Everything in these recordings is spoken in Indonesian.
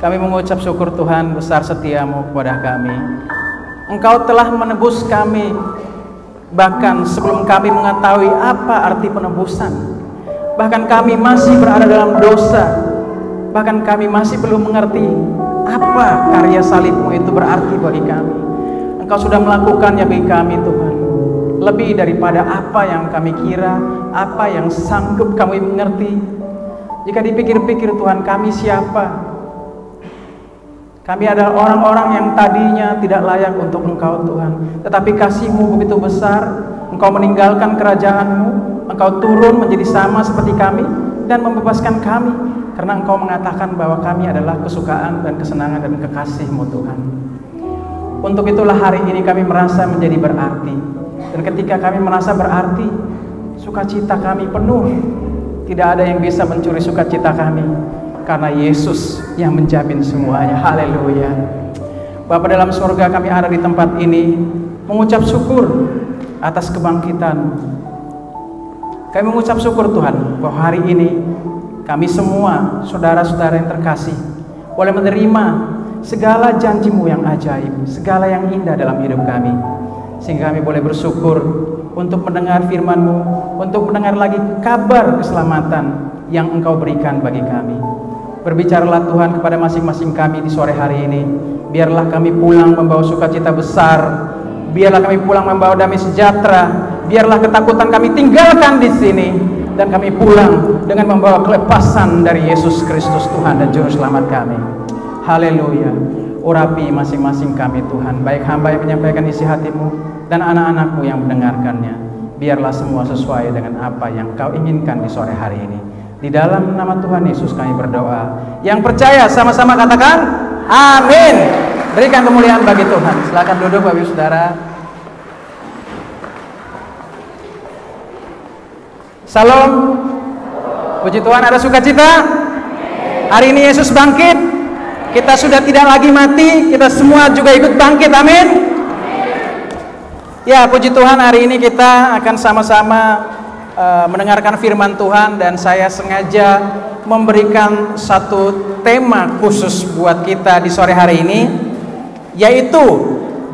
Kami mengucap syukur Tuhan besar setiamu kepada kami. Engkau telah menebus kami, bahkan sebelum kami mengetahui apa arti penebusan. Bahkan kami masih berada dalam dosa. Bahkan kami masih belum mengerti apa karya salibmu itu berarti bagi kami. Engkau sudah melakukannya bagi kami Tuhan, lebih daripada apa yang kami kira, apa yang sanggup kami mengerti. Jika dipikir-pikir Tuhan, kami siapa? Kami adalah orang-orang yang tadinya tidak layak untuk Engkau Tuhan, tetapi kasih-Mu begitu besar. Engkau meninggalkan kerajaan-Mu, Engkau turun menjadi sama seperti kami dan membebaskan kami, karena Engkau mengatakan bahwa kami adalah kesukaan dan kesenangan dan kekasih-Mu Tuhan. Untuk itulah hari ini kami merasa menjadi berarti. Dan ketika kami merasa berarti, sukacita kami penuh. Tidak ada yang bisa mencuri sukacita kami, karena Yesus yang menjamin semuanya. Haleluya. Bapa dalam surga, kami ada di tempat ini mengucap syukur atas kebangkitan. Kami mengucap syukur Tuhan bahwa hari ini kami semua saudara-saudara yang terkasih boleh menerima segala janji-Mu yang ajaib, segala yang indah dalam hidup kami, sehingga kami boleh bersyukur untuk mendengar firman-Mu, untuk mendengar lagi kabar keselamatan yang Engkau berikan bagi kami. Berbicaralah Tuhan kepada masing-masing kami di sore hari ini. Biarlah kami pulang membawa sukacita besar. Biarlah kami pulang membawa damai sejahtera. Biarlah ketakutan kami tinggalkan di sini, dan kami pulang dengan membawa kelepasan dari Yesus Kristus Tuhan dan Juru Selamat kami. Haleluya. Urapi masing-masing kami Tuhan, baik hamba yang menyampaikan isi hati-Mu dan anak-anak-Mu yang mendengarkannya. Biarlah semua sesuai dengan apa yang Kau inginkan di sore hari ini. Di dalam nama Tuhan Yesus kami berdoa. Yang percaya sama-sama katakan amin. Berikan kemuliaan bagi Tuhan. Silakan duduk Bapak Ibu Saudara. Salam. Puji Tuhan, ada sukacita. Hari ini Yesus bangkit. Kita sudah tidak lagi mati, kita semua juga ikut bangkit, amin. Ya, puji Tuhan, hari ini kita akan sama-sama mendengarkan firman Tuhan, dan saya sengaja memberikan satu tema khusus buat kita di sore hari ini, yaitu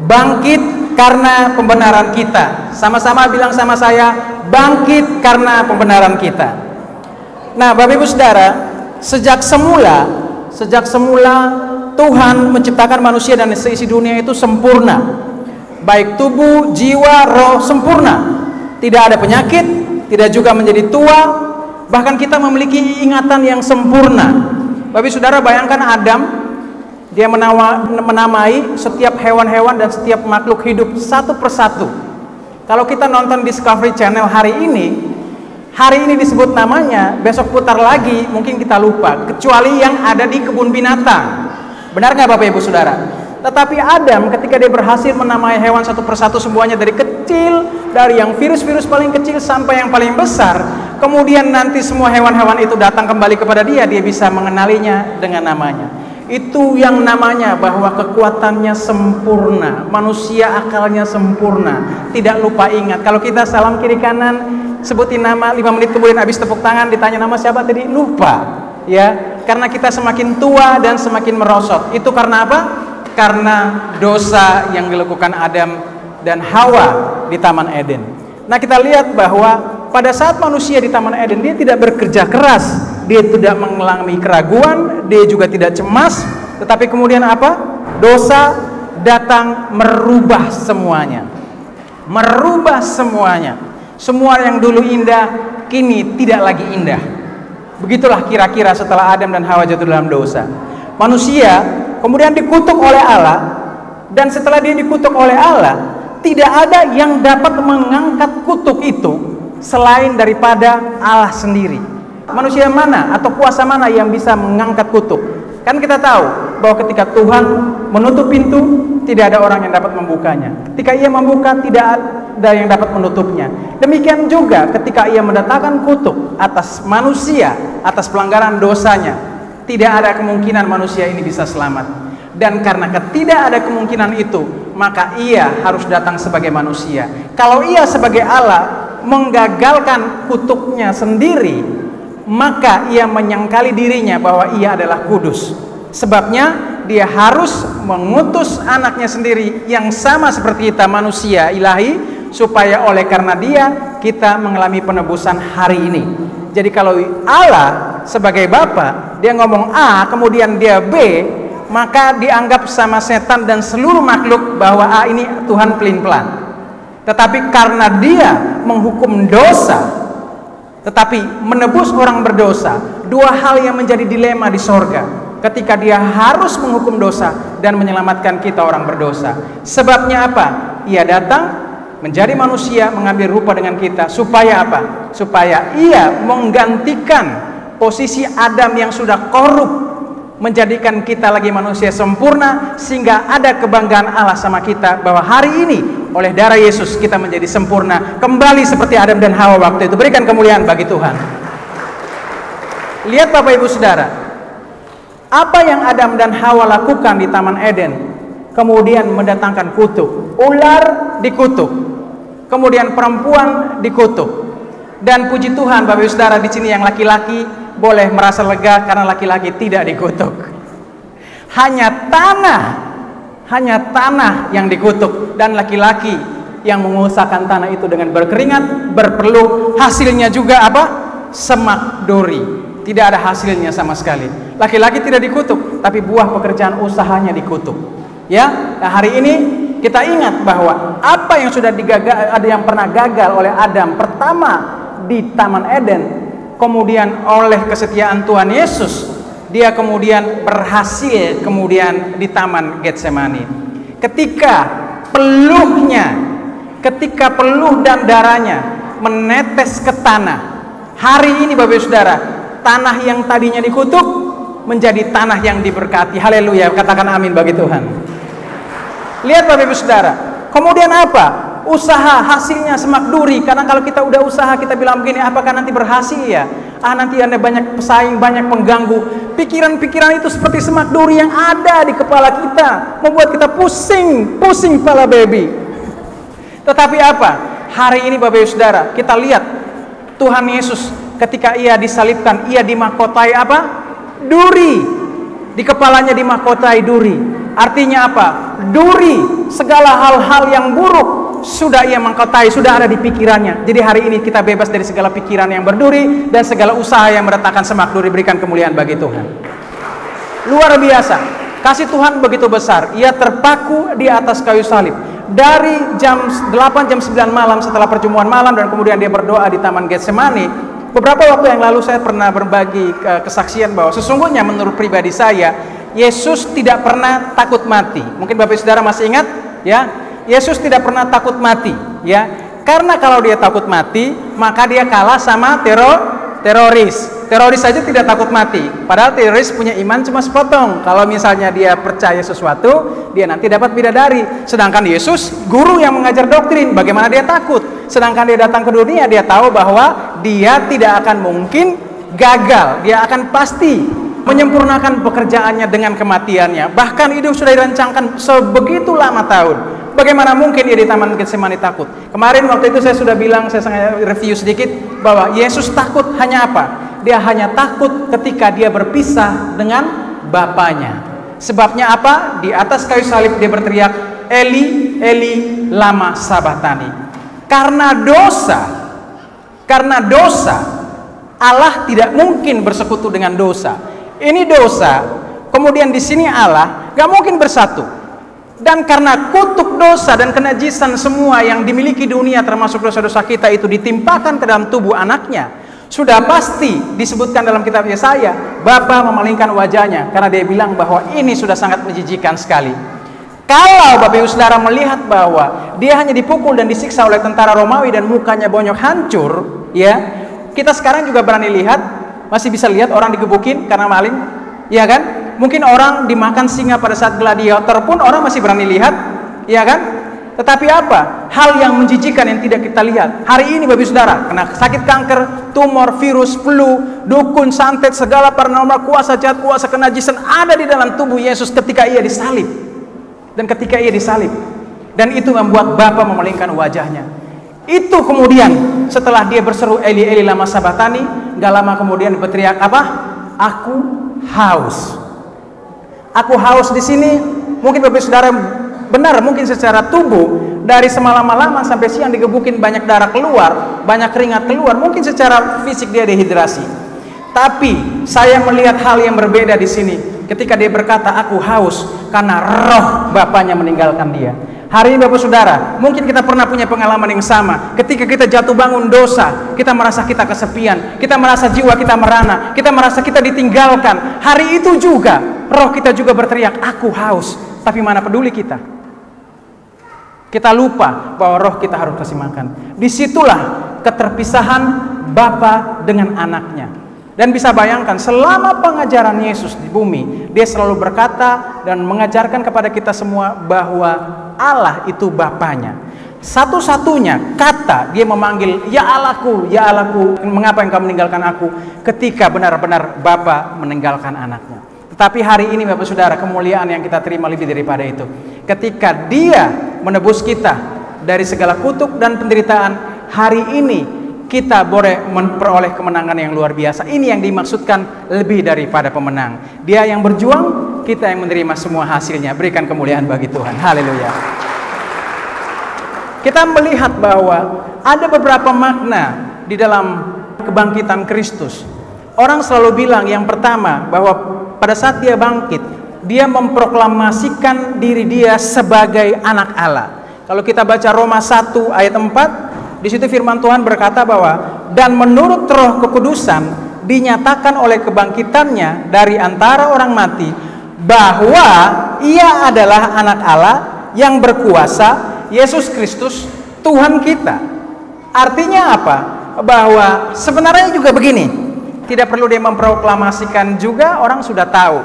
bangkit karena pembenaran kita. Sama-sama bilang sama saya, bangkit karena pembenaran kita. Nah, Bapak Ibu Saudara, sejak semula Tuhan menciptakan manusia dan seisi dunia itu sempurna, baik tubuh, jiwa, roh, sempurna. Tidak ada penyakit, tidak juga menjadi tua, bahkan kita memiliki ingatan yang sempurna. Bapak Saudara, bayangkan Adam, dia menamai setiap hewan-hewan dan setiap makhluk hidup satu persatu. Kalau kita nonton Discovery Channel hari ini disebut namanya, besok putar lagi mungkin kita lupa, kecuali yang ada di kebun binatang. Benar nggak Bapak Ibu Saudara? Tetapi Adam ketika dia berhasil menamai hewan satu persatu semuanya, dari kecil, dari yang virus-virus paling kecil sampai yang paling besar, kemudian nanti semua hewan-hewan itu datang kembali kepada dia bisa mengenalinya dengan namanya. Itu yang namanya bahwa kekuatannya sempurna, manusia akalnya sempurna, tidak lupa ingat. Kalau kita salam kiri kanan, sebutin nama, 5 menit kemudian habis tepuk tangan, ditanya nama siapa tadi, lupa, ya, karena kita semakin tua dan semakin merosot. Itu karena apa? Karena dosa yang dilakukan Adam dan Hawa di Taman Eden. Nah, kita lihat bahwa pada saat manusia di Taman Eden, dia tidak bekerja keras, dia tidak mengalami keraguan, dia juga tidak cemas, tetapi kemudian apa? Dosa datang merubah semuanya. Merubah semuanya. Semua yang dulu indah kini tidak lagi indah. Begitulah kira-kira setelah Adam dan Hawa jatuh dalam dosa. Manusia kemudian dikutuk oleh Allah, dan setelah dia dikutuk oleh Allah, tidak ada yang dapat mengangkat kutuk itu selain daripada Allah sendiri. Manusia mana atau kuasa mana yang bisa mengangkat kutuk? Kan kita tahu bahwa ketika Tuhan menutup pintu, tidak ada orang yang dapat membukanya. Ketika Ia membuka, tidak ada yang dapat menutupnya. Demikian juga ketika Ia mendatangkan kutuk atas manusia, atas pelanggaran dosanya, tidak ada kemungkinan manusia ini bisa selamat. Dan karena tidak ada kemungkinan itu, maka Ia harus datang sebagai manusia. Kalau Ia sebagai Allah menggagalkan kutuknya sendiri, maka Ia menyangkali dirinya bahwa Ia adalah kudus. Sebabnya dia harus mengutus anaknya sendiri yang sama seperti kita, manusia ilahi, supaya oleh karena dia kita mengalami penebusan hari ini. Jadi kalau Allah sebagai Bapa, dia ngomong A kemudian dia B, maka dianggap sama setan dan seluruh makhluk bahwa A ini Tuhan pelin-pelan. Tetapi karena dia menghukum dosa tetapi menebus orang berdosa, dua hal yang menjadi dilema di sorga ketika dia harus menghukum dosa dan menyelamatkan kita orang berdosa. Sebabnya apa? Ia datang menjadi manusia, mengambil rupa dengan kita, supaya apa? Supaya ia menggantikan posisi Adam yang sudah korup, menjadikan kita lagi manusia sempurna, sehingga ada kebanggaan Allah sama kita bahwa hari ini oleh darah Yesus kita menjadi sempurna, kembali seperti Adam dan Hawa waktu itu. Berikan kemuliaan bagi Tuhan. Lihat Bapak Ibu Saudara, apa yang Adam dan Hawa lakukan di Taman Eden, kemudian mendatangkan kutuk. Ular dikutuk, kemudian perempuan dikutuk. Dan puji Tuhan Bapak Ibu Saudara, di sini yang laki-laki boleh merasa lega karena laki-laki tidak dikutuk. Hanya tanah yang dikutuk, dan laki-laki yang mengusahakan tanah itu dengan berkeringat, berpeluh, hasilnya juga apa? Semak duri. Tidak ada hasilnya sama sekali. Laki-laki tidak dikutuk, tapi buah pekerjaan usahanya dikutuk. Ya, nah hari ini kita ingat bahwa apa yang sudah digagal, ada yang pernah gagal oleh Adam pertama di Taman Eden, kemudian oleh kesetiaan Tuhan Yesus, dia kemudian berhasil kemudian di Taman Getsemani. Ketika peluh dan darahnya menetes ke tanah, hari ini Bapak Ibu Saudara, tanah yang tadinya dikutuk menjadi tanah yang diberkati. Haleluya, katakan amin bagi Tuhan. Lihat Bapak Ibu Saudara, kemudian apa? Usaha hasilnya semak duri. Karena kalau kita udah usaha, kita bilang begini, apakah nanti berhasil ya? Nanti ada banyak pesaing, banyak pengganggu. Pikiran-pikiran itu seperti semak duri yang ada di kepala kita, membuat kita pusing kepala baby. Tetapi apa? Hari ini Bapak Ibu Saudara, kita lihat Tuhan Yesus ketika ia disalibkan, ia dimahkotai apa? Duri. Di kepalanya dimahkotai duri. Artinya apa? Duri, segala hal-hal yang buruk sudah ia mahkotai, sudah ada di pikirannya. Jadi hari ini kita bebas dari segala pikiran yang berduri dan segala usaha yang mendatangkan semak duri. Berikan kemuliaan bagi Tuhan. Luar biasa, kasih Tuhan begitu besar. Ia terpaku di atas kayu salib dari jam 8 jam 9 malam setelah perjamuan malam, dan kemudian dia berdoa di Taman Getsemani. Beberapa waktu yang lalu saya pernah berbagi kesaksian bahwa sesungguhnya menurut pribadi saya, Yesus tidak pernah takut mati. Mungkin Bapak Saudara masih ingat ya, Yesus tidak pernah takut mati ya. Karena kalau dia takut mati, maka dia kalah sama teroris. Teroris saja tidak takut mati. Padahal teroris punya iman cuma sepotong. Kalau misalnya dia percaya sesuatu, dia nanti dapat bidadari. Sedangkan Yesus guru yang mengajar doktrin, bagaimana dia takut? Sedangkan dia datang ke dunia, dia tahu bahwa dia tidak akan mungkin gagal. Dia akan pasti menyempurnakan pekerjaannya dengan kematiannya. Bahkan itu sudah dirancangkan sebegitu lama tahun. Bagaimana mungkin dia di Taman Getsemani takut? Kemarin waktu itu saya sudah bilang, saya sengaja review sedikit, bahwa Yesus takut hanya apa? Dia hanya takut ketika dia berpisah dengan Bapanya. Sebabnya apa? Di atas kayu salib dia berteriak, Eli, Eli, lama sabachthani. Karena dosa, Allah tidak mungkin bersekutu dengan dosa. Ini dosa, kemudian di sini Allah gak mungkin bersatu. Dan karena kutuk dosa dan kenajisan semua yang dimiliki dunia, termasuk dosa-dosa kita itu ditimpakan ke dalam tubuh anaknya, sudah pasti disebutkan dalam kitab Yesaya, Bapa memalingkan wajahnya karena dia bilang bahwa ini sudah sangat menjijikan sekali. Kalau Bapak Ibu Saudara melihat bahwa dia hanya dipukul dan disiksa oleh tentara Romawi dan mukanya bonyok hancur, ya, kita sekarang juga berani lihat, masih bisa lihat orang digebukin karena maling, ya kan? Mungkin orang dimakan singa pada saat gladiator pun orang masih berani lihat, ya kan? Tetapi apa? Hal yang menjijikan yang tidak kita lihat. Hari ini Bapak Ibu Saudara, kena sakit kanker, tumor, virus, flu, dukun, santet, segala paranormal, kuasa jahat, kuasa kenajisan ada di dalam tubuh Yesus ketika ia disalib. Dan ketika ia disalib, dan itu membuat Bapa memalingkan wajahnya. Itu kemudian setelah dia berseru Eli Eli lama sabachthani, gak lama kemudian berteriak apa? Aku haus. Aku haus di sini. Mungkin Bapak Saudara benar, mungkin secara tubuh dari semalam-malaman sampai siang digebukin, banyak darah keluar, banyak keringat keluar. Mungkin secara fisik dia dehidrasi. Tapi saya melihat hal yang berbeda di sini. Ketika dia berkata, aku haus karena roh Bapaknya meninggalkan dia. Hari ini Bapak Saudara, mungkin kita pernah punya pengalaman yang sama. Ketika kita jatuh bangun dosa, kita merasa kita kesepian, kita merasa jiwa kita merana, kita merasa kita ditinggalkan. Hari itu juga roh kita juga berteriak, aku haus. Tapi mana peduli kita? Kita lupa bahwa roh kita harus kasih makan. Disitulah keterpisahan Bapa dengan anaknya. Dan bisa bayangkan, selama pengajaran Yesus di bumi, dia selalu berkata dan mengajarkan kepada kita semua bahwa Allah itu Bapanya. Satu-satunya kata dia memanggil, ya Allahku, mengapa engkau meninggalkan aku? Ketika benar-benar Bapa meninggalkan anaknya. Tetapi hari ini Bapak Saudara, kemuliaan yang kita terima lebih daripada itu. Ketika dia menebus kita dari segala kutuk dan penderitaan, hari ini kita boleh memperoleh kemenangan yang luar biasa. Ini yang dimaksudkan lebih daripada pemenang. Dia yang berjuang, kita yang menerima semua hasilnya. Berikan kemuliaan bagi Tuhan. Haleluya. Kita melihat bahwa ada beberapa makna di dalam kebangkitan Kristus. Orang selalu bilang yang pertama bahwa pada saat dia bangkit, dia memproklamasikan diri dia sebagai anak Allah. Kalau kita baca Roma 1 ayat 4, di situ firman Tuhan berkata bahwa dan menurut Roh Kekudusan dinyatakan oleh kebangkitannya dari antara orang mati bahwa ia adalah anak Allah yang berkuasa, Yesus Kristus Tuhan kita. Artinya apa? Bahwa sebenarnya juga begini. Tidak perlu dia memproklamasikan juga, orang sudah tahu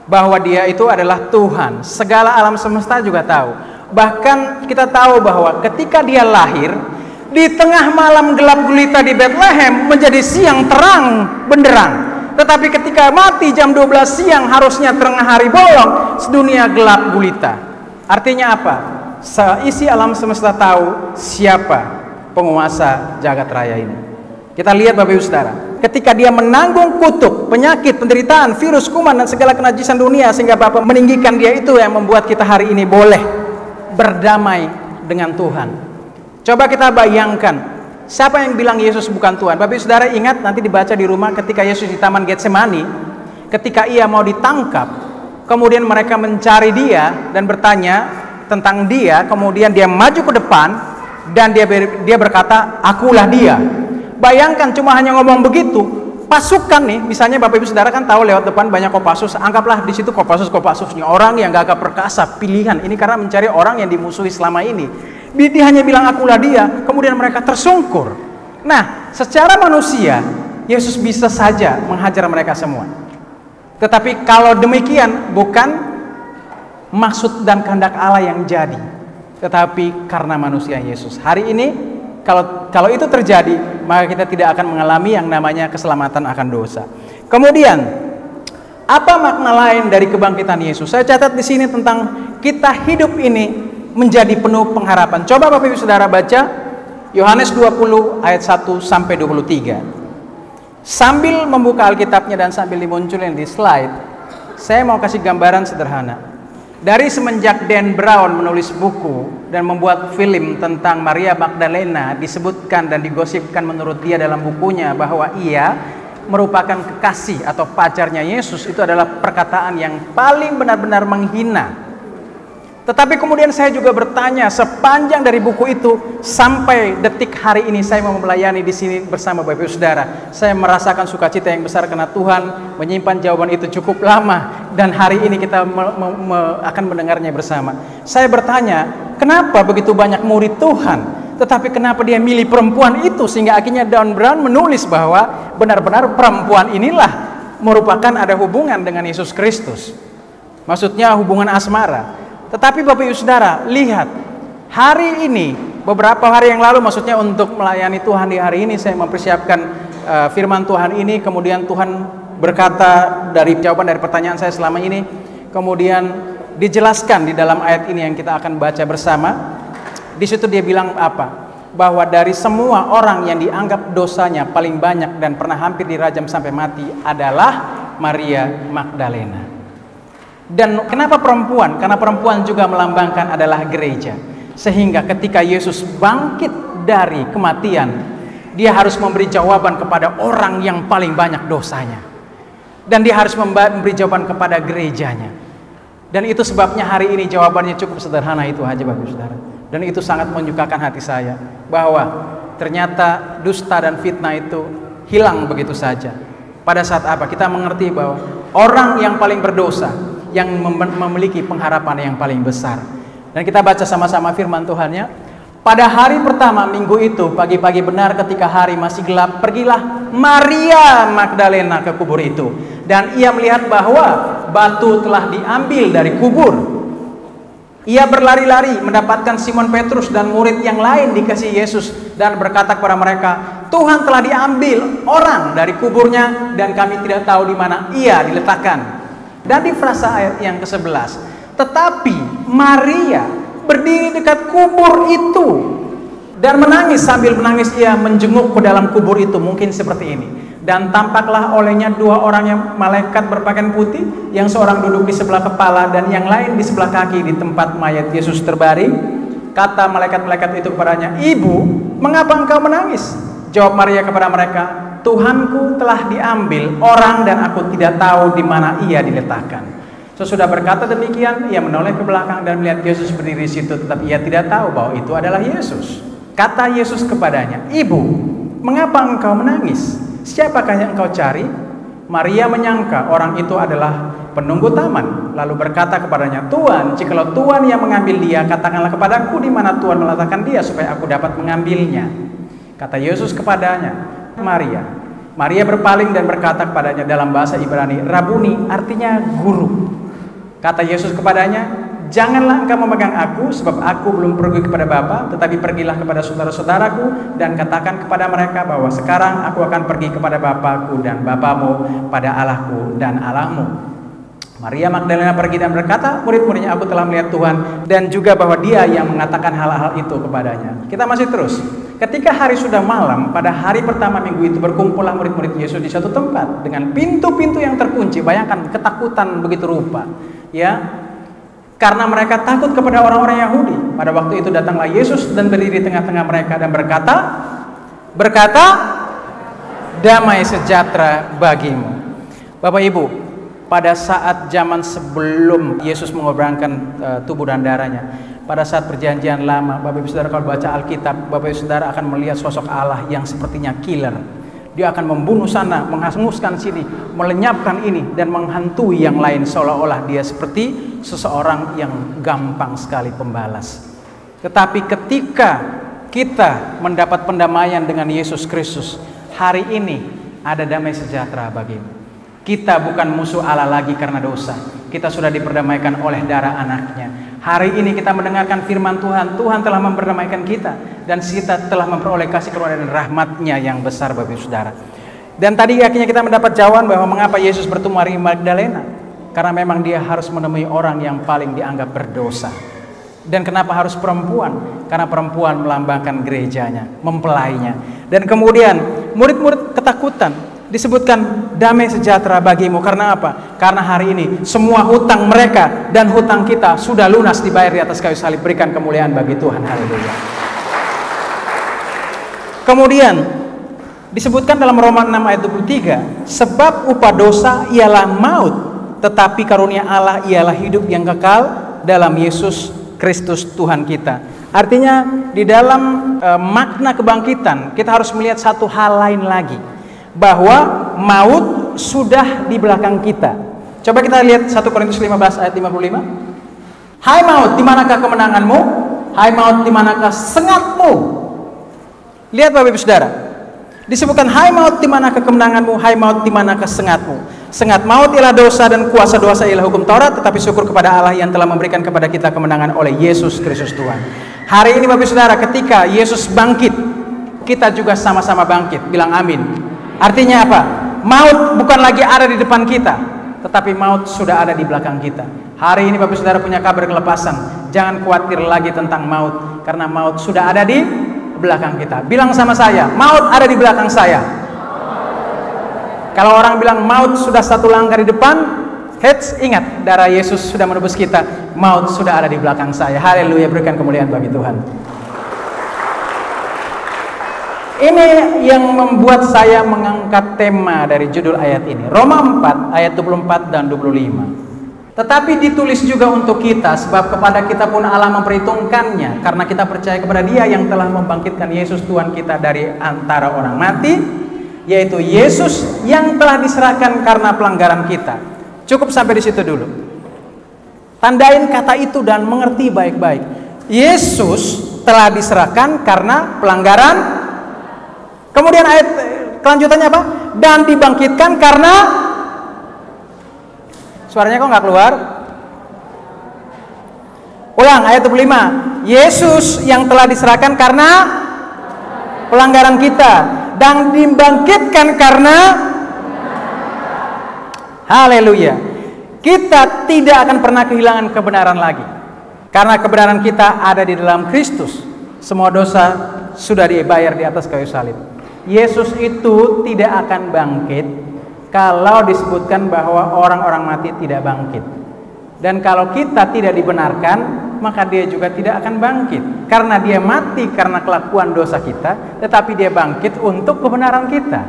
bahwa dia itu adalah Tuhan. Segala alam semesta juga tahu. Bahkan kita tahu bahwa ketika dia lahir, di tengah malam gelap gulita di Bethlehem menjadi siang terang benderang. Tetapi ketika mati jam 12 siang, harusnya tengah hari bolong, sedunia gelap gulita. Artinya apa? Seisi alam semesta tahu siapa penguasa jagat raya ini. Kita lihat Bapak Ibu Saudara, ketika dia menanggung kutuk, penyakit, penderitaan, virus, kuman, dan segala kenajisan dunia, sehingga Bapa meninggikan dia, itu yang membuat kita hari ini boleh berdamai dengan Tuhan. Coba kita bayangkan, siapa yang bilang Yesus bukan Tuhan? Bapak Ibu Saudara ingat, nanti dibaca di rumah, ketika Yesus di Taman Getsemani, ketika ia mau ditangkap, kemudian mereka mencari dia dan bertanya tentang dia, kemudian dia maju ke depan dan dia berkata, akulah dia. Bayangkan cuma hanya ngomong begitu, pasukan nih, misalnya Bapak Ibu Saudara kan tahu lewat depan banyak Kopassus, anggaplah di situ Kopassusnya orang yang gagah perkasa, pilihan. Ini karena mencari orang yang dimusuhi selama ini. Dia hanya bilang akulah dia, kemudian mereka tersungkur. Nah, secara manusia Yesus bisa saja menghajar mereka semua. Tetapi kalau demikian bukan maksud dan kehendak Allah yang jadi, tetapi karena manusia Yesus. Hari ini kalau itu terjadi, maka kita tidak akan mengalami yang namanya keselamatan akan dosa. Kemudian, apa makna lain dari kebangkitan Yesus? Saya catat di sini tentang kita hidup ini menjadi penuh pengharapan. Coba Bapak Ibu Saudara baca Yohanes 20 ayat 1 sampai 23. Sambil membuka Alkitabnya dan sambil dimunculin di slide, saya mau kasih gambaran sederhana. Dari semenjak Dan Brown menulis buku dan membuat film tentang Maria Magdalena, disebutkan dan digosipkan menurut dia dalam bukunya bahwa ia merupakan kekasih atau pacarnya Yesus. Itu adalah perkataan yang paling benar-benar menghina. Tetapi kemudian saya juga bertanya, sepanjang dari buku itu sampai detik hari ini saya mau melayani di sini bersama Bapak Ibu Saudara, saya merasakan sukacita yang besar karena Tuhan menyimpan jawaban itu cukup lama dan hari ini kita akan mendengarnya bersama. Saya bertanya, kenapa begitu banyak murid Tuhan, tetapi kenapa dia milih perempuan itu, sehingga akhirnya Dan Brown menulis bahwa benar-benar perempuan inilah merupakan ada hubungan dengan Yesus Kristus. Maksudnya hubungan asmara. Tetapi Bapak Ibu Saudara, lihat, hari ini, beberapa hari yang lalu, maksudnya untuk melayani Tuhan di hari ini, saya mempersiapkan firman Tuhan ini, kemudian Tuhan berkata dari jawaban dari pertanyaan saya selama ini, kemudian dijelaskan di dalam ayat ini yang kita akan baca bersama. Di situ dia bilang apa? Bahwa dari semua orang yang dianggap dosanya paling banyak dan pernah hampir dirajam sampai mati adalah Maria Magdalena. Dan kenapa perempuan? Karena perempuan juga melambangkan adalah gereja. Sehingga ketika Yesus bangkit dari kematian, dia harus memberi jawaban kepada orang yang paling banyak dosanya. Dan dia harus memberi jawaban kepada gerejanya. Dan itu sebabnya hari ini jawabannya cukup sederhana, itu aja Bapak Saudara. Dan itu sangat menyukakan hati saya, bahwa ternyata dusta dan fitnah itu hilang begitu saja. Pada saat apa? Kita mengerti bahwa orang yang paling berdosa yang memiliki pengharapan yang paling besar. Dan kita baca sama-sama firman Tuhannya. Pada hari pertama minggu itu, pagi-pagi benar ketika hari masih gelap, pergilah Maria Magdalena ke kubur itu. Dan ia melihat bahwa batu telah diambil dari kubur. Ia berlari-lari mendapatkan Simon Petrus dan murid yang lain dikasih Yesus, dan berkata kepada mereka, Tuhan telah diambil orang dari kuburnya, dan kami tidak tahu di mana ia diletakkan. Dan di frasa ayat yang ke-11, tetapi Maria berdiri dekat kubur itu dan menangis. Sambil menangis ia menjenguk ke dalam kubur itu, mungkin seperti ini. Dan tampaklah olehnya dua orang yang malaikat berpakaian putih, yang seorang duduk di sebelah kepala dan yang lain di sebelah kaki di tempat mayat Yesus terbaring. Kata malaikat-malaikat itu kepadanya, Ibu, mengapa engkau menangis? Jawab Maria kepada mereka, Tuhanku telah diambil orang dan aku tidak tahu di mana ia diletakkan. Sesudah berkata demikian, ia menoleh ke belakang dan melihat Yesus berdiri di situ, tetapi ia tidak tahu bahwa itu adalah Yesus. Kata Yesus kepadanya, Ibu, mengapa engkau menangis? Siapakah yang engkau cari? Maria menyangka orang itu adalah penunggu taman, lalu berkata kepadanya, Tuhan, jikalau Tuhan yang mengambil dia, katakanlah kepadaku di mana Tuhan meletakkan dia, supaya aku dapat mengambilnya. Kata Yesus kepadanya, Maria. Maria berpaling dan berkata kepadanya dalam bahasa Ibrani, Rabuni, artinya guru. Kata Yesus kepadanya, janganlah engkau memegang aku, sebab aku belum pergi kepada Bapa, tetapi pergilah kepada saudara-saudaraku dan katakan kepada mereka bahwa sekarang aku akan pergi kepada Bapakku dan Bapamu, pada Allahku dan Allahmu. Maria Magdalena pergi dan berkata, murid-muridnya, aku telah melihat Tuhan, dan juga bahwa dia yang mengatakan hal-hal itu kepadanya. Kita masih terus. Ketika hari sudah malam, pada hari pertama minggu itu berkumpullah murid-murid Yesus di suatu tempat dengan pintu-pintu yang terkunci. Bayangkan ketakutan begitu rupa, ya, karena mereka takut kepada orang-orang Yahudi. Pada waktu itu datanglah Yesus dan berdiri di tengah-tengah mereka dan berkata, damai sejahtera bagimu. Bapak Ibu, pada saat zaman sebelum Yesus mengorbankan tubuh dan darahnya, pada saat perjanjian lama, Bapak Ibu Saudara kalau baca Alkitab, Bapak Ibu Saudara akan melihat sosok Allah yang sepertinya killer. Dia akan membunuh sana, menghanguskan sini, melenyapkan ini, dan menghantui yang lain, seolah-olah dia seperti seseorang yang gampang sekali pembalas. Tetapi ketika kita mendapat pendamaian dengan Yesus Kristus, hari ini ada damai sejahtera bagimu. Kita bukan musuh Allah lagi karena dosa. Kita sudah diperdamaikan oleh darah anaknya. Hari ini kita mendengarkan firman Tuhan. Tuhan telah memperdamaikan kita, dan kita telah memperoleh kasih karunia dan rahmat-Nya yang besar, Bapak Ibu Saudara. Dan tadi akhirnya kita mendapat jawaban bahwa mengapa Yesus bertemu Maria Magdalena. Karena memang dia harus menemui orang yang paling dianggap berdosa. Dan kenapa harus perempuan? Karena perempuan melambangkan gerejanya, mempelainya. Dan kemudian murid-murid ketakutan. Disebutkan damai sejahtera bagimu. Karena apa? Karena hari ini semua hutang mereka dan hutang kita sudah lunas dibayar di atas kayu salib. Berikan kemuliaan bagi Tuhan. Haleluya. Kemudian disebutkan dalam Roma 6 ayat 23, sebab upah dosa ialah maut, tetapi karunia Allah ialah hidup yang kekal dalam Yesus Kristus Tuhan kita. Artinya di dalam makna kebangkitan kita harus melihat satu hal lain lagi, bahwa maut sudah di belakang kita. Coba kita lihat 1 Korintus 15 ayat 55. Hai maut, di manakah kemenanganmu? Hai maut, di manakah sengatmu? Lihat Bapak Ibu Saudara. Disebutkan hai maut, di manakah kemenanganmu? Hai maut, di manakah sengatmu? Sengat maut ialah dosa, dan kuasa dosa ialah hukum Taurat, tetapi syukur kepada Allah yang telah memberikan kepada kita kemenangan oleh Yesus Kristus Tuhan. Hari ini Bapak Ibu Saudara, ketika Yesus bangkit, kita juga sama-sama bangkit. Bilang amin. Artinya apa? Maut bukan lagi ada di depan kita, tetapi maut sudah ada di belakang kita. Hari ini Bapak Saudara punya kabar kelepasan. Jangan khawatir lagi tentang maut, karena maut sudah ada di belakang kita. Bilang sama saya, maut ada di belakang saya. Kalau orang bilang maut sudah satu langkah di depan, Ingat, darah Yesus sudah menebus kita. Maut sudah ada di belakang saya. Haleluya, berikan kemuliaan bagi Tuhan. Ini yang membuat saya mengangkat tema dari judul ayat ini. Roma 4 ayat 24 dan 25. Tetapi ditulis juga untuk kita, sebab kepada kita pun Allah memperhitungkannya, karena kita percaya kepada Dia yang telah membangkitkan Yesus Tuhan kita dari antara orang mati, yaitu Yesus yang telah diserahkan karena pelanggaran kita. Cukup sampai di situ dulu. Tandain kata itu dan mengerti baik-baik. Yesus telah diserahkan karena pelanggaran. Kemudian ayat kelanjutannya apa? Dan dibangkitkan karena. Suaranya kok nggak keluar? Ulang ayat 25. Yesus yang telah diserahkan karena pelanggaran kita dan dibangkitkan karena. Haleluya. Kita tidak akan pernah kehilangan kebenaran lagi, karena kebenaran kita ada di dalam Kristus. Semua dosa sudah dibayar di atas kayu salib. Yesus itu tidak akan bangkit kalau disebutkan bahwa orang-orang mati tidak bangkit. Dan kalau kita tidak dibenarkan, maka Dia juga tidak akan bangkit, karena Dia mati karena kelakuan dosa kita, tetapi Dia bangkit untuk kebenaran kita.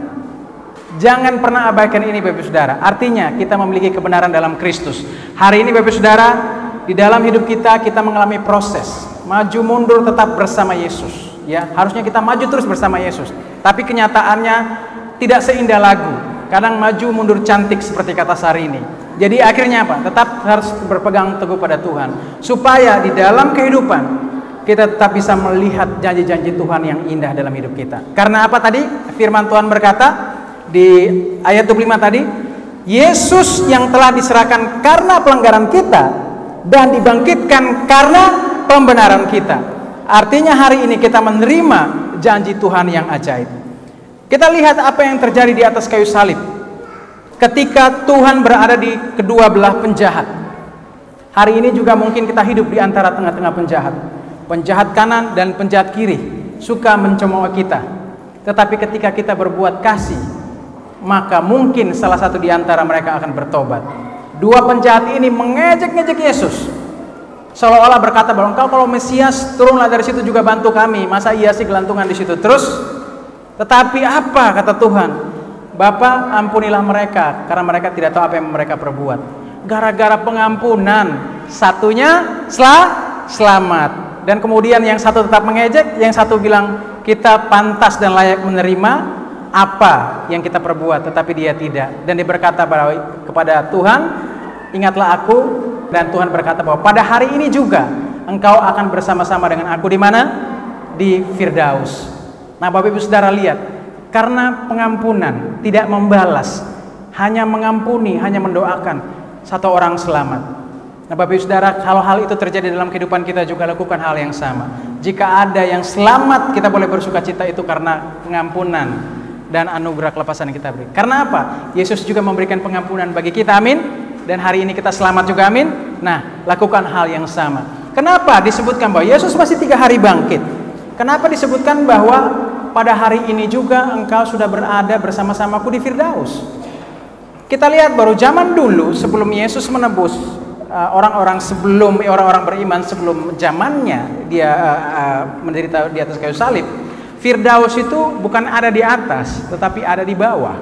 Jangan pernah abaikan ini, Bapak Saudara. Artinya kita memiliki kebenaran dalam Kristus. Hari ini Bapak Saudara, di dalam hidup kita mengalami proses maju mundur tetap bersama Yesus. Ya, harusnya kita maju terus bersama Yesus. Tapi kenyataannya tidak seindah lagu. Kadang maju mundur cantik seperti kata Sarini. Jadi akhirnya apa? Tetap harus berpegang teguh pada Tuhan, supaya di dalam kehidupan kita tetap bisa melihat janji-janji Tuhan yang indah dalam hidup kita. Karena apa tadi? Firman Tuhan berkata di ayat 25 tadi, Yesus yang telah diserahkan karena pelanggaran kita dan dibangkitkan karena pembenaran kita. Artinya hari ini kita menerima janji Tuhan yang ajaib. Kita lihat apa yang terjadi di atas kayu salib ketika Tuhan berada di kedua belah penjahat. Hari ini juga mungkin kita hidup di antara tengah-tengah penjahat. Penjahat kanan dan penjahat kiri suka mencemooh kita. Tetapi ketika kita berbuat kasih, maka mungkin salah satu di antara mereka akan bertobat. Dua penjahat ini mengejek-ngejek Yesus, seolah-olah berkata bahwa engkau kalau Mesias turunlah dari situ juga bantu kami. Masa iya sih gelantungan di situ terus? Tetapi apa kata Tuhan? Bapa, ampunilah mereka karena mereka tidak tahu apa yang mereka perbuat. Gara-gara pengampunan, satunya selamat. Dan kemudian yang satu tetap mengejek, yang satu bilang kita pantas dan layak menerima apa yang kita perbuat, tetapi dia tidak. Dan dia berkata kepada Tuhan, ingatlah aku. Dan Tuhan berkata bahwa pada hari ini juga engkau akan bersama-sama dengan aku di mana? Di Firdaus. Nah, Bapak Ibu Saudara lihat, karena pengampunan tidak membalas, hanya mengampuni, hanya mendoakan, satu orang selamat. Nah, Bapak Ibu Saudara, kalau hal itu terjadi dalam kehidupan kita juga lakukan hal yang sama. Jika ada yang selamat, kita boleh bersuka cita itu karena pengampunan dan anugerah kelepasan yang kita beri. Karena apa? Yesus juga memberikan pengampunan bagi kita, amin. Dan hari ini kita selamat juga, amin. Nah, lakukan hal yang sama. Kenapa disebutkan bahwa Yesus masih 3 hari bangkit? Kenapa disebutkan bahwa pada hari ini juga engkau sudah berada bersama-samaku di Firdaus? Kita lihat baru zaman dulu sebelum Yesus menebus orang-orang beriman sebelum zamannya dia menderita di atas kayu salib. Firdaus itu bukan ada di atas, tetapi ada di bawah.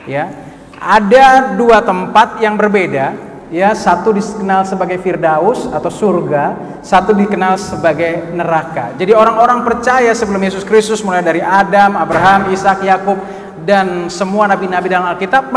Ya, ada 2 tempat yang berbeda. Ya, satu dikenal sebagai Firdaus atau surga, satu dikenal sebagai neraka. Jadi orang-orang percaya sebelum Yesus Kristus, mulai dari Adam, Abraham, Ishak, Yakub, dan semua nabi-nabi dalam Alkitab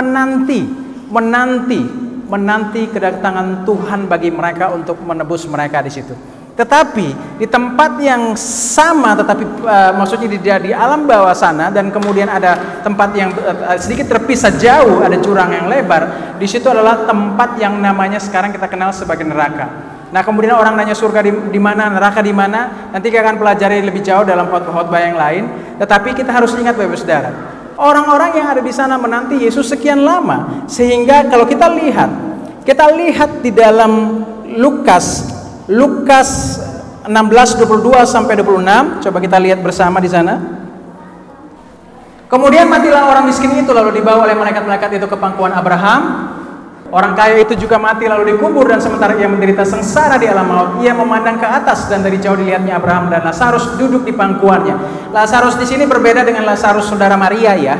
menanti kedatangan Tuhan bagi mereka untuk menebus mereka di situ. Tetapi di tempat yang sama, tetapi maksudnya di alam bawah sana, dan kemudian ada tempat yang sedikit terpisah jauh, ada jurang yang lebar. Di situ adalah tempat yang namanya sekarang kita kenal sebagai neraka. Nah, kemudian orang nanya surga di mana, neraka di mana? Nanti kita akan pelajari lebih jauh dalam khotbah yang lain. Tetapi kita harus ingat, Bapak Saudara, orang-orang yang ada di sana menanti Yesus sekian lama, sehingga kalau kita lihat di dalam Lukas 16:22 sampai 26, coba kita lihat bersama di sana. Kemudian matilah orang miskin itu, lalu dibawa oleh malaikat-malaikat itu ke pangkuan Abraham. Orang kaya itu juga mati lalu dikubur, dan sementara ia menderita sengsara di alam maut, ia memandang ke atas dan dari jauh dilihatnya Abraham dan Lazarus duduk di pangkuannya. Lazarus di sini berbeda dengan Lazarus saudara Maria ya.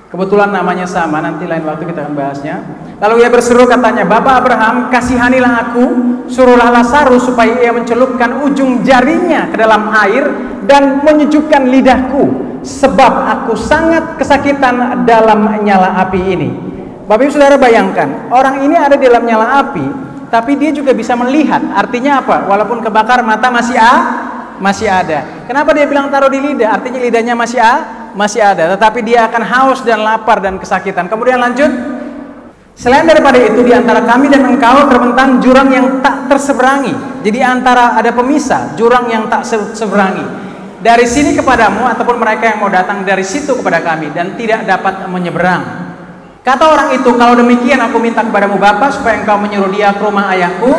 Kebetulan namanya sama, nanti lain waktu kita akan bahasnya. Lalu ia berseru katanya, Bapa Abraham, kasihanilah aku, suruhlah Lazarus supaya ia mencelupkan ujung jarinya ke dalam air dan menyejukkan lidahku, sebab aku sangat kesakitan dalam nyala api ini. Bapak Ibu Saudara bayangkan, orang ini ada di dalam nyala api, tapi dia juga bisa melihat. Artinya apa? Walaupun kebakar, mata masih ada. Kenapa dia bilang taruh di lidah? Artinya lidahnya masih ada, tetapi dia akan haus dan lapar dan kesakitan. Kemudian lanjut, selain daripada itu, di antara kami dan engkau terbentang jurang yang tak terseberangi. Jadi antara ada pemisah, jurang yang tak terseberangi. Dari sini kepadamu, ataupun mereka yang mau datang dari situ kepada kami, dan tidak dapat menyeberang. Kata orang itu, kalau demikian aku minta kepadamu Bapa, supaya engkau menyuruh dia ke rumah ayahku,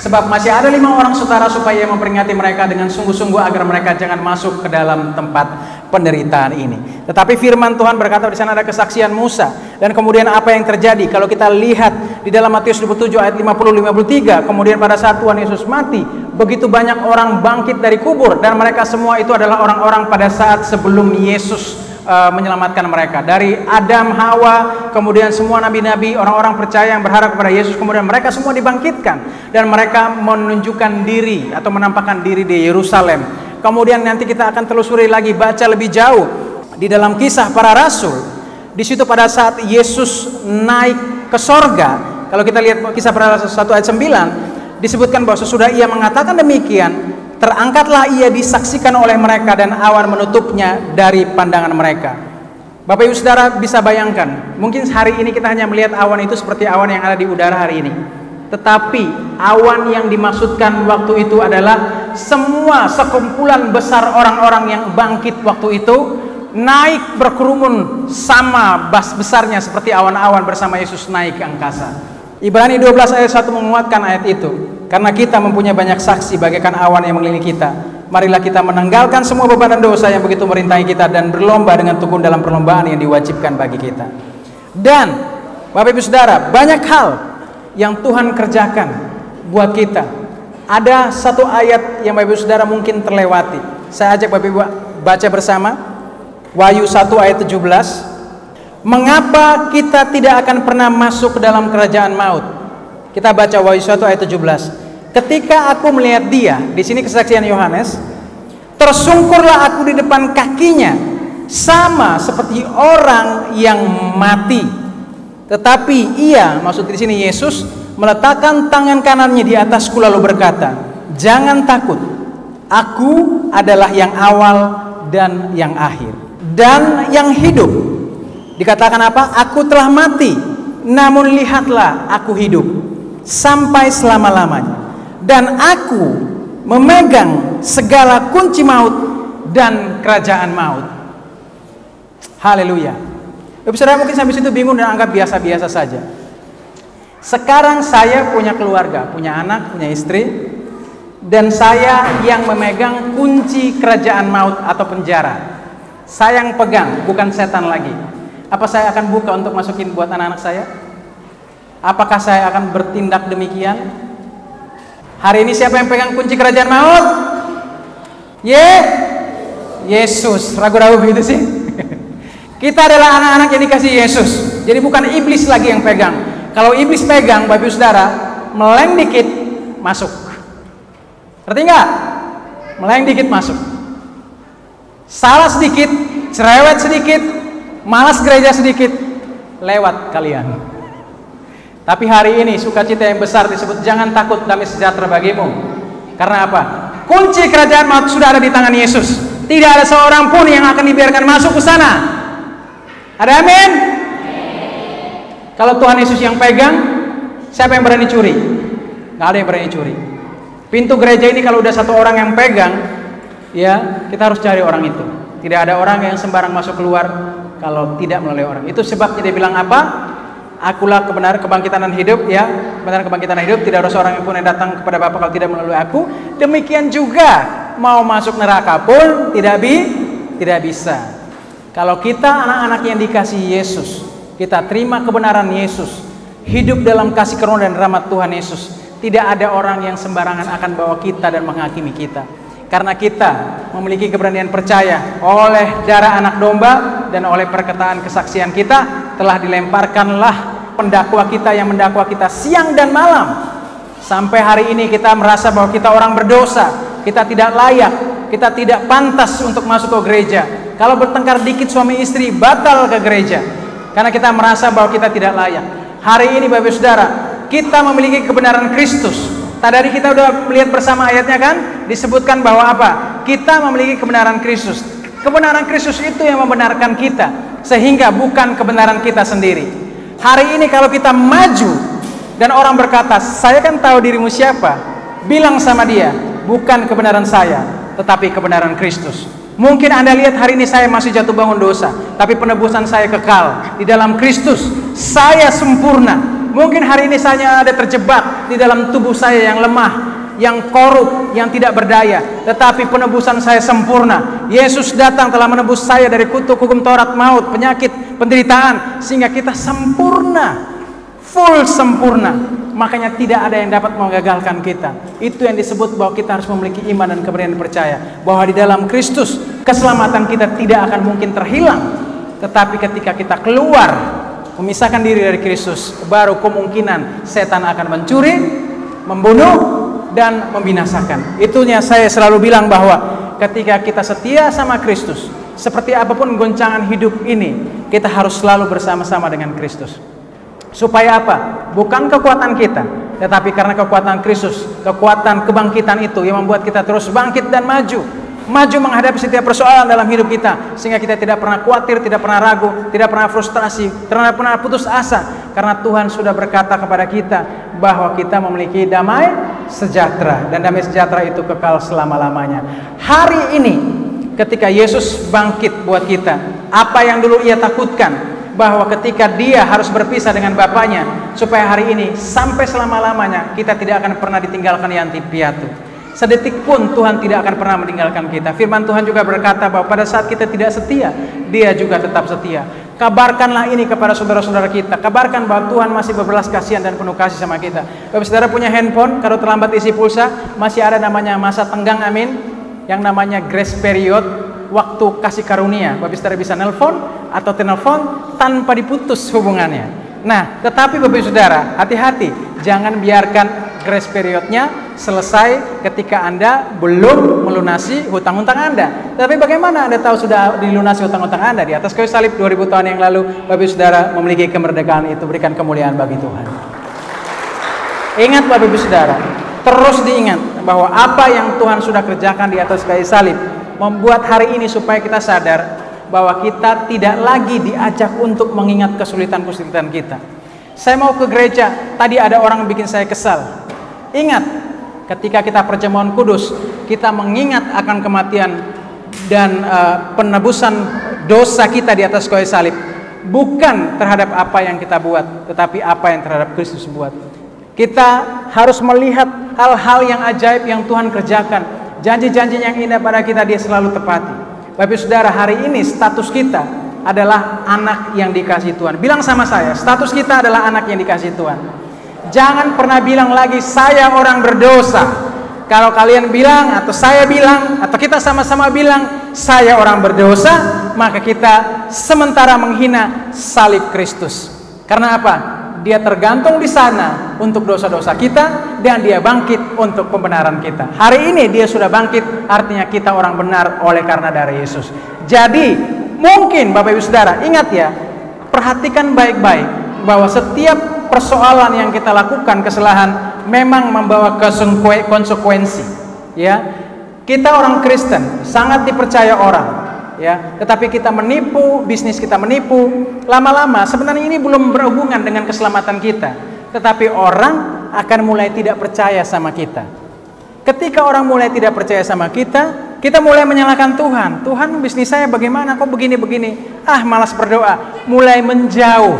sebab masih ada 5 orang saudara, supaya memperingati mereka dengan sungguh-sungguh agar mereka jangan masuk ke dalam tempat penderitaan ini. Tetapi firman Tuhan berkata, di sana ada kesaksian Musa. Dan kemudian apa yang terjadi? Kalau kita lihat di dalam Matius 27 ayat 50-53, kemudian pada saat Tuhan Yesus mati, begitu banyak orang bangkit dari kubur, dan mereka semua itu adalah orang-orang pada saat sebelum Yesus menyelamatkan mereka. Dari Adam, Hawa, kemudian semua nabi-nabi, orang-orang percaya yang berharap kepada Yesus, kemudian mereka semua dibangkitkan dan mereka menunjukkan diri atau menampakkan diri di Yerusalem. Kemudian nanti kita akan telusuri lagi, baca lebih jauh di dalam Kisah Para Rasul. Di situ pada saat Yesus naik ke sorga, kalau kita lihat Kisah Para Rasul 1 ayat 9, disebutkan bahwa sesudah ia mengatakan demikian, terangkatlah ia disaksikan oleh mereka dan awan menutupnya dari pandangan mereka. Bapak Ibu Saudara bisa bayangkan, mungkin hari ini kita hanya melihat awan itu seperti awan yang ada di udara hari ini. Tetapi awan yang dimaksudkan waktu itu adalah semua sekumpulan besar orang-orang yang bangkit waktu itu naik berkerumun sama besarnya seperti awan-awan bersama Yesus naik ke angkasa. Ibrani 12 ayat 1 menguatkan ayat itu. Karena kita mempunyai banyak saksi bagaikan awan yang mengelilingi kita, marilah kita menanggalkan semua beban dan dosa yang begitu merintangi kita dan berlomba dengan tekun dalam perlombaan yang diwajibkan bagi kita. Dan Bapak Ibu Saudara, banyak hal yang Tuhan kerjakan buat kita. Ada satu ayat yang Bapak Ibu Saudara mungkin terlewati. Saya ajak Bapak Ibu baca bersama Wahyu 1 ayat 17. Mengapa kita tidak akan pernah masuk ke dalam kerajaan maut? Kita baca Wahyu 1 ayat 17. Ketika aku melihat dia, di sini kesaksian Yohanes, tersungkurlah aku di depan kakinya, sama seperti orang yang mati. Tetapi ia, maksud di sini Yesus, meletakkan tangan kanannya di atasku lalu berkata, jangan takut, aku adalah yang awal dan yang akhir dan yang hidup. Dikatakan apa? Aku telah mati, namun lihatlah aku hidup sampai selama-lamanya, dan aku memegang segala kunci maut dan kerajaan maut. Haleluya. Ibu saudara mungkin sampai situ bingung dan anggap biasa-biasa saja. Sekarang saya punya keluarga, punya anak, punya istri, dan saya yang memegang kunci kerajaan maut atau penjara. Saya yang pegang, bukan setan lagi. Apa saya akan buka untuk masukin buat anak-anak saya? Apakah saya akan bertindak demikian? Hari ini siapa yang pegang kunci kerajaan maut? Yesus. Ragu-ragu gitu sih. Kita adalah anak-anak yang dikasih Yesus. Jadi bukan iblis lagi yang pegang. Kalau iblis pegang, Bapak Ibu Saudara, meleng dikit masuk. Ngerti nggak? Meleng dikit masuk. Salah sedikit, cerewet sedikit, malas gereja sedikit, lewat kalian. Tapi hari ini sukacita yang besar disebut jangan takut, damai sejahtera bagimu. Karena apa? Kunci kerajaan maut sudah ada di tangan Yesus. Tidak ada seorang pun yang akan dibiarkan masuk ke sana. Ada amin? Kalau Tuhan Yesus yang pegang, siapa yang berani curi? Nggak ada yang berani curi. Pintu gereja ini kalau udah satu orang yang pegang, ya kita harus cari orang itu. Tidak ada orang yang sembarang masuk keluar kalau tidak melalui orang. Itu sebabnya dia bilang apa? Akulah kebenaran, kebangkitan dan hidup, ya, kebenaran, kebangkitan dan hidup. Tidak ada seorang pun yang datang kepada Bapa kalau tidak melalui aku. Demikian juga mau masuk neraka pun tidak bisa. Kalau kita anak-anak yang dikasih Yesus, kita terima kebenaran Yesus, hidup dalam kasih karunia dan rahmat Tuhan Yesus. Tidak ada orang yang sembarangan akan bawa kita dan menghakimi kita. Karena kita memiliki keberanian percaya oleh darah anak domba dan oleh perkataan kesaksian kita, telah dilemparkanlah pendakwa kita yang mendakwa kita siang dan malam. Sampai hari ini kita merasa bahwa kita orang berdosa, kita tidak layak, kita tidak pantas untuk masuk ke gereja. Kalau bertengkar dikit suami istri, batal ke gereja. Karena kita merasa bahwa kita tidak layak. Hari ini Bapak Saudara, kita memiliki kebenaran Kristus. Tadi kita udah melihat bersama ayatnya kan, disebutkan bahwa apa? Kita memiliki kebenaran Kristus. Kebenaran Kristus itu yang membenarkan kita, sehingga bukan kebenaran kita sendiri. Hari ini kalau kita maju dan orang berkata, saya kan tahu dirimu siapa, bilang sama dia, bukan kebenaran saya, tetapi kebenaran Kristus. Mungkin Anda lihat hari ini saya masih jatuh bangun dosa, tapi penebusan saya kekal di dalam Kristus. Saya sempurna. Mungkin hari ini saya ada terjebak di dalam tubuh saya yang lemah, yang korup, yang tidak berdaya, tetapi penebusan saya sempurna. Yesus datang telah menebus saya dari kutuk hukum Taurat, maut, penyakit, penderitaan, sehingga kita sempurna, full sempurna. Makanya tidak ada yang dapat menggagalkan kita. Itu yang disebut bahwa kita harus memiliki iman dan keberanian percaya bahwa di dalam Kristus keselamatan kita tidak akan mungkin terhilang. Tetapi ketika kita keluar memisahkan diri dari Kristus, baru kemungkinan setan akan mencuri, membunuh, dan membinasakan. Itunya saya selalu bilang bahwa ketika kita setia sama Kristus, seperti apapun goncangan hidup ini, kita harus selalu bersama-sama dengan Kristus. Supaya apa? Bukan kekuatan kita, tetapi karena kekuatan Kristus, kekuatan kebangkitan itu yang membuat kita terus bangkit dan maju menghadapi setiap persoalan dalam hidup kita, sehingga kita tidak pernah khawatir, tidak pernah ragu, tidak pernah frustrasi, tidak pernah putus asa, karena Tuhan sudah berkata kepada kita bahwa kita memiliki damai sejahtera, dan damai sejahtera itu kekal selama-lamanya. Hari ini ketika Yesus bangkit buat kita, apa yang dulu ia takutkan, bahwa ketika dia harus berpisah dengan Bapaknya, supaya hari ini sampai selama-lamanya kita tidak akan pernah ditinggalkan yanti piatu. Sedetik pun Tuhan tidak akan pernah meninggalkan kita. Firman Tuhan juga berkata bahwa pada saat kita tidak setia, Dia juga tetap setia. Kabarkanlah ini kepada saudara-saudara kita. Kabarkan bahwa Tuhan masih berbelas kasihan dan penuh kasih sama kita. Bapak saudara punya handphone, kalau terlambat isi pulsa, masih ada namanya masa tenggang, amin, yang namanya grace period, waktu kasih karunia. Bapak saudara bisa nelpon atau telepon tanpa diputus hubungannya. Nah, tetapi Bapak saudara, hati-hati, jangan biarkan grace periodnya selesai ketika Anda belum melunasi hutang-hutang Anda. Tapi bagaimana Anda tahu sudah dilunasi hutang-hutang Anda? Di atas kayu salib 2000 tahun yang lalu, Bapak saudara memiliki kemerdekaan itu. Berikan kemuliaan bagi Tuhan. Ingat Bapak saudara, terus diingat bahwa apa yang Tuhan sudah kerjakan di atas kayu salib membuat hari ini supaya kita sadar bahwa kita tidak lagi diajak untuk mengingat kesulitan-kesulitan kita. Saya mau ke gereja, tadi ada orang bikin saya kesal. Ingat, ketika kita perjamuan kudus, kita mengingat akan kematian dan penebusan dosa kita di atas kayu salib, bukan terhadap apa yang kita buat, tetapi apa yang terhadap Kristus buat. Kita harus melihat hal-hal yang ajaib yang Tuhan kerjakan. Janji-janji yang indah pada kita Dia selalu tepati. Bapak saudara, hari ini status kita adalah anak yang dikasihi Tuhan. Bilang sama saya, status kita adalah anak yang dikasihi Tuhan. Jangan pernah bilang lagi saya orang berdosa. Kalau kalian bilang atau saya bilang atau kita sama-sama bilang saya orang berdosa, maka kita sementara menghina salib Kristus. Karena apa? Dia tergantung di sana untuk dosa-dosa kita, dan Dia bangkit untuk pembenaran kita. Hari ini Dia sudah bangkit, artinya kita orang benar oleh karena darah Yesus. Jadi mungkin Bapak Ibu Saudara, ingat ya, perhatikan baik-baik bahwa setiap persoalan yang kita lakukan, kesalahan, memang membawa konsekuensi. Ya, kita orang Kristen sangat dipercaya orang. Ya, tetapi kita menipu, bisnis kita menipu, lama-lama sebenarnya ini belum berhubungan dengan keselamatan kita, tetapi orang akan mulai tidak percaya sama kita. Ketika orang mulai tidak percaya sama kita, kita mulai menyalahkan Tuhan. Tuhan, bisnis saya bagaimana? Kok begini-begini? Malas berdoa. Mulai menjauh.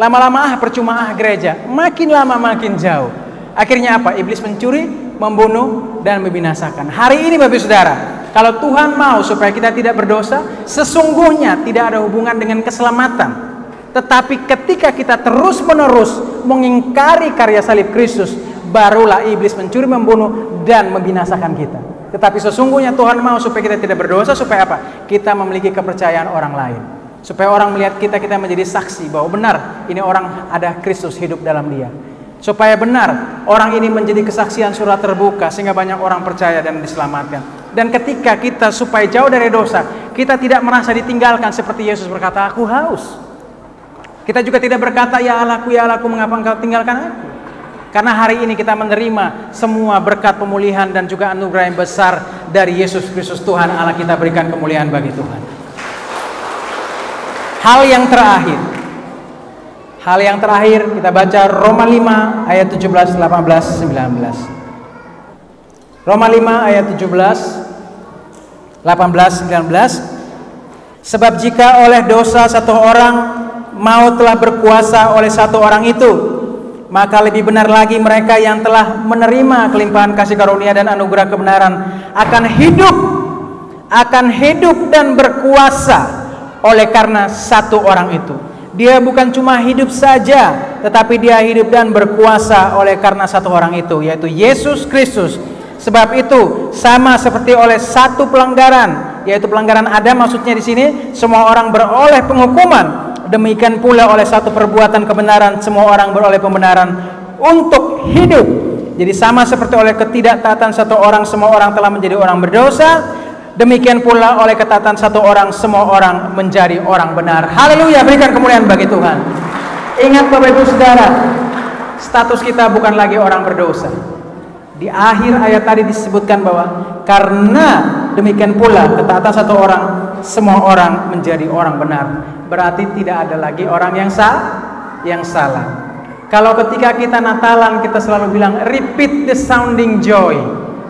Lama-lama percuma gereja. Makin lama makin jauh. Akhirnya apa? Iblis mencuri, membunuh, dan membinasakan. Hari ini Bapak Saudara, kalau Tuhan mau supaya kita tidak berdosa, sesungguhnya tidak ada hubungan dengan keselamatan. Tetapi ketika kita terus-menerus mengingkari karya salib Kristus, barulah iblis mencuri, membunuh, dan membinasakan kita. Tetapi sesungguhnya Tuhan mau supaya kita tidak berdosa, supaya apa? Kita memiliki kepercayaan orang lain. Supaya orang melihat kita menjadi saksi bahwa benar ini orang ada Kristus hidup dalam dia. Supaya benar orang ini menjadi kesaksian surat terbuka sehingga banyak orang percaya dan diselamatkan. Dan ketika kita supaya jauh dari dosa, kita tidak merasa ditinggalkan seperti Yesus berkata, aku haus. Kita juga tidak berkata, ya Allahku, mengapa engkau tinggalkan aku? Karena hari ini kita menerima semua berkat pemulihan dan juga anugerah yang besar dari Yesus Kristus Tuhan Allah kita. Berikan kemuliaan bagi Tuhan. Hal yang terakhir kita baca Roma 5 ayat 17, 18, 19. Roma 5 ayat 17, 18, 19. Sebab jika oleh dosa satu orang maut telah berkuasa oleh satu orang itu, maka lebih benar lagi mereka yang telah menerima kelimpahan kasih karunia dan anugerah kebenaran akan hidup dan berkuasa oleh karena satu orang itu. Dia bukan cuma hidup saja, tetapi dia hidup dan berkuasa oleh karena satu orang itu, yaitu Yesus Kristus. Sebab itu sama seperti oleh satu pelanggaran, yaitu pelanggaran Adam, maksudnya di sini semua orang beroleh penghukuman. Demikian pula oleh satu perbuatan kebenaran semua orang beroleh pembenaran untuk hidup. Jadi sama seperti oleh ketidaktaatan satu orang semua orang telah menjadi orang berdosa, demikian pula oleh ketaatan satu orang semua orang menjadi orang benar. Haleluya, berikan kemuliaan bagi Tuhan. Ingat Bapak Ibu Saudara, status kita bukan lagi orang berdosa. Di akhir ayat tadi disebutkan bahwa karena demikian pula ketaatan satu orang semua orang menjadi orang benar. Berarti tidak ada lagi orang yang salah. Kalau ketika kita Natalan kita selalu bilang repeat the sounding joy.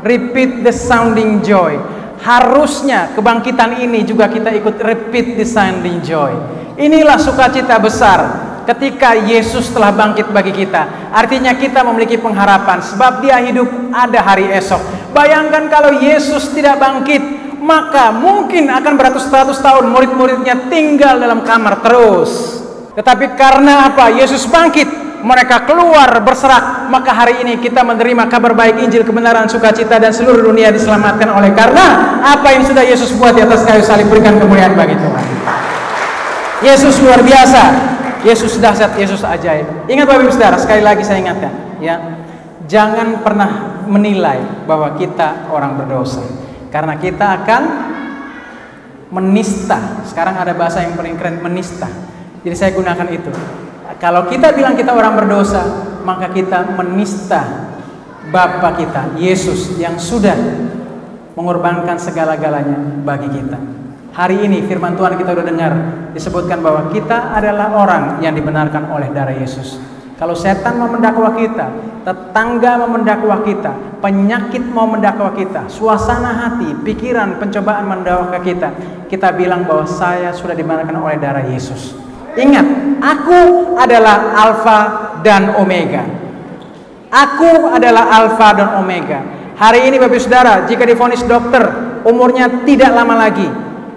Repeat the sounding joy. Harusnya kebangkitan ini juga kita ikut repeat the sounding joy. Inilah sukacita besar ketika Yesus telah bangkit bagi kita. Artinya kita memiliki pengharapan sebab dia hidup, ada hari esok. Bayangkan kalau Yesus tidak bangkit, maka mungkin akan beratus-ratus tahun murid-muridnya tinggal dalam kamar terus. Tetapi karena apa? Yesus bangkit, mereka keluar berserak, maka hari ini kita menerima kabar baik Injil kebenaran, sukacita, dan seluruh dunia diselamatkan oleh karena apa yang sudah Yesus buat di atas kayu salib. Berikan kemuliaan bagi Tuhan. Yesus luar biasa, Yesus dahsyat, Yesus ajaib. Ingat Bapak Ibu Saudara, sekali lagi saya ingatkan, ya, jangan pernah menilai bahwa kita orang berdosa, karena kita akan menista. Sekarang ada bahasa yang paling keren, menista. Jadi saya gunakan itu. Kalau kita bilang kita orang berdosa, maka kita menista Bapa kita, Yesus, yang sudah mengorbankan segala-galanya bagi kita. Hari ini firman Tuhan kita sudah dengar, disebutkan bahwa kita adalah orang yang dibenarkan oleh darah Yesus. Kalau setan mau mendakwa kita, tetangga mau mendakwa kita, penyakit mau mendakwa kita, suasana hati, pikiran, pencobaan mendakwa kita, kita bilang bahwa saya sudah dibenarkan oleh darah Yesus. Ingat, aku adalah Alfa dan Omega. Aku adalah Alfa dan Omega. Hari ini Bapak Saudara, jika divonis dokter, umurnya tidak lama lagi,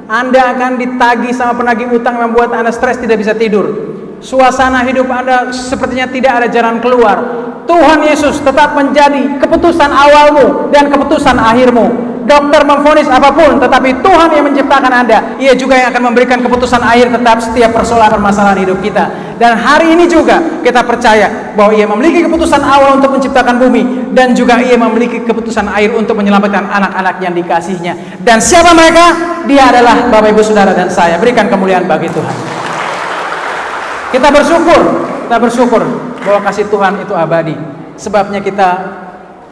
Anda akan ditagih sama penagih utang yang membuat Anda stres, tidak bisa tidur. Suasana hidup Anda sepertinya tidak ada jalan keluar. Tuhan Yesus tetap menjadi keputusan awalmu dan keputusan akhirmu. Dokter memvonis apapun, tetapi Tuhan yang menciptakan Anda, Ia juga yang akan memberikan keputusan akhir tetap setiap persoalan permasalahan hidup kita. Dan hari ini juga kita percaya bahwa Ia memiliki keputusan awal untuk menciptakan bumi, dan juga Ia memiliki keputusan akhir untuk menyelamatkan anak-anak yang dikasihinya. Dan siapa mereka? Dia adalah Bapak Ibu Saudara dan saya. Berikan kemuliaan bagi Tuhan. Kita bersyukur bahwa kasih Tuhan itu abadi. Sebabnya kita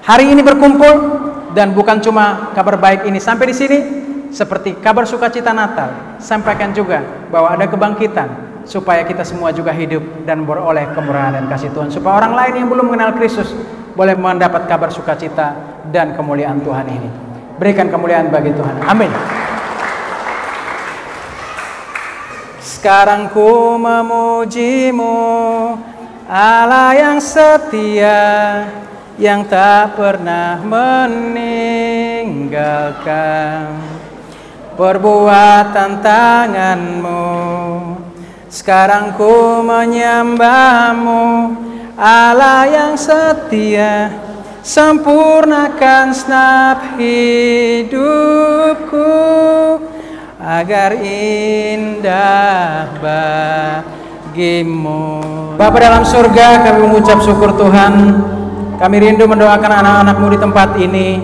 hari ini berkumpul, dan bukan cuma kabar baik ini sampai di sini, seperti kabar sukacita Natal, sampaikan juga bahwa ada kebangkitan supaya kita semua juga hidup dan beroleh kemurahan dan kasih Tuhan, supaya orang lain yang belum mengenal Kristus boleh mendapat kabar sukacita dan kemuliaan Tuhan ini. Berikan kemuliaan bagi Tuhan. Amin. Sekarang ku memuji-Mu, Allah yang setia, yang tak pernah meninggalkan perbuatan tangan-Mu Sekarang ku menyembah-Mu, Allah yang setia, sempurnakan segenap hidupku agar indah bagimu. Bapa dalam surga, kami mengucap syukur Tuhan. Kami rindu mendoakan anak-anak-Mu di tempat ini.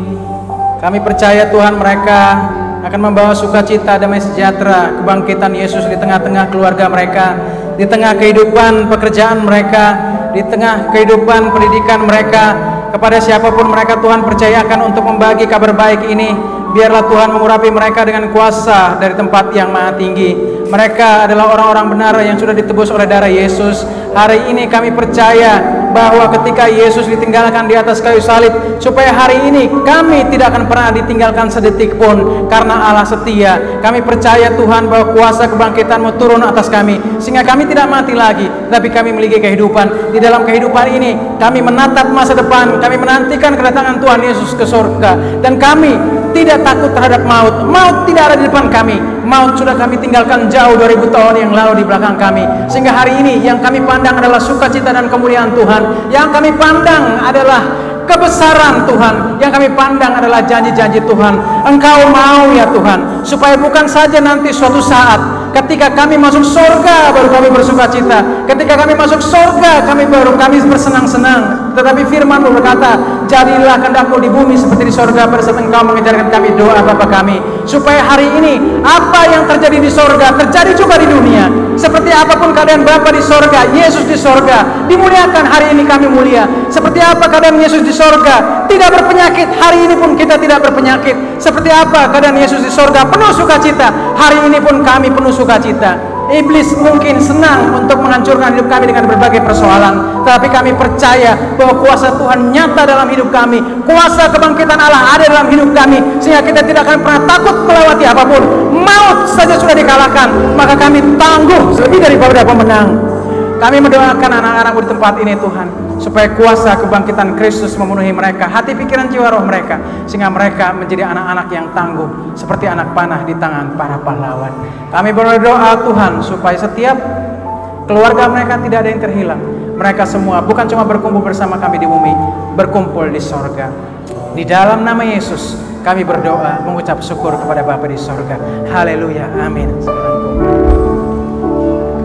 Kami percaya Tuhan mereka akan membawa sukacita, damai sejahtera, kebangkitan Yesus di tengah-tengah keluarga mereka, di tengah kehidupan pekerjaan mereka, di tengah kehidupan pendidikan mereka. Kepada siapapun mereka Tuhan percayakan untuk membagi kabar baik ini. Biarlah Tuhan mengurapi mereka dengan kuasa dari tempat yang maha tinggi. Mereka adalah orang-orang benar yang sudah ditebus oleh darah Yesus. Hari ini kami percaya bahwa ketika Yesus ditinggalkan di atas kayu salib, supaya hari ini kami tidak akan pernah ditinggalkan sedetik pun, karena Allah setia. Kami percaya Tuhan bahwa kuasa kebangkitan-Mu turun atas kami, sehingga kami tidak mati lagi, tapi kami memiliki kehidupan. Di dalam kehidupan ini kami menatap masa depan, kami menantikan kedatangan Tuhan Yesus ke surga, dan kami tidak takut terhadap maut. Maut tidak ada di depan kami. Maut sudah kami tinggalkan jauh 2000 tahun yang lalu di belakang kami. Sehingga hari ini yang kami pandang adalah sukacita dan kemuliaan Tuhan. Yang kami pandang adalah kebesaran Tuhan. Yang kami pandang adalah janji-janji Tuhan. Engkau mau ya Tuhan, supaya bukan saja nanti suatu saat ketika kami masuk surga baru kami bersukacita, ketika kami masuk surga baru kami bersenang-senang. Tetapi firman-Mu berkata, jadilah kehendak-Mu di bumi seperti di surga pada saat Engkau mengajarkan kami doa Bapa kami, supaya hari ini apa yang terjadi di surga terjadi juga di dunia. Seperti apapun keadaan Bapa di surga, Yesus di surga dimuliakan, hari ini kami mulia. Seperti apa keadaan Yesus di surga, tidak berpenyakit, hari ini pun kita tidak berpenyakit. Seperti apa keadaan Yesus di surga, penuh sukacita, hari ini pun kami penuh sukacita. Iblis mungkin senang untuk menghancurkan hidup kami dengan berbagai persoalan, tapi kami percaya bahwa kuasa Tuhan nyata dalam hidup kami. Kuasa kebangkitan Allah ada dalam hidup kami, sehingga kita tidak akan pernah takut melewati apapun. Maut saja sudah dikalahkan, maka kami tangguh lebih daripada pemenang. Kami mendoakan anak-anak-Mu di tempat ini Tuhan, supaya kuasa kebangkitan Kristus memenuhi mereka, hati, pikiran, jiwa, roh mereka, sehingga mereka menjadi anak-anak yang tangguh seperti anak panah di tangan para pahlawan. Kami berdoa Tuhan supaya setiap keluarga mereka tidak ada yang terhilang. Mereka semua bukan cuma berkumpul bersama kami di bumi, berkumpul di sorga. Di dalam nama Yesus kami berdoa, mengucap syukur kepada Bapa di sorga. Haleluya, amin.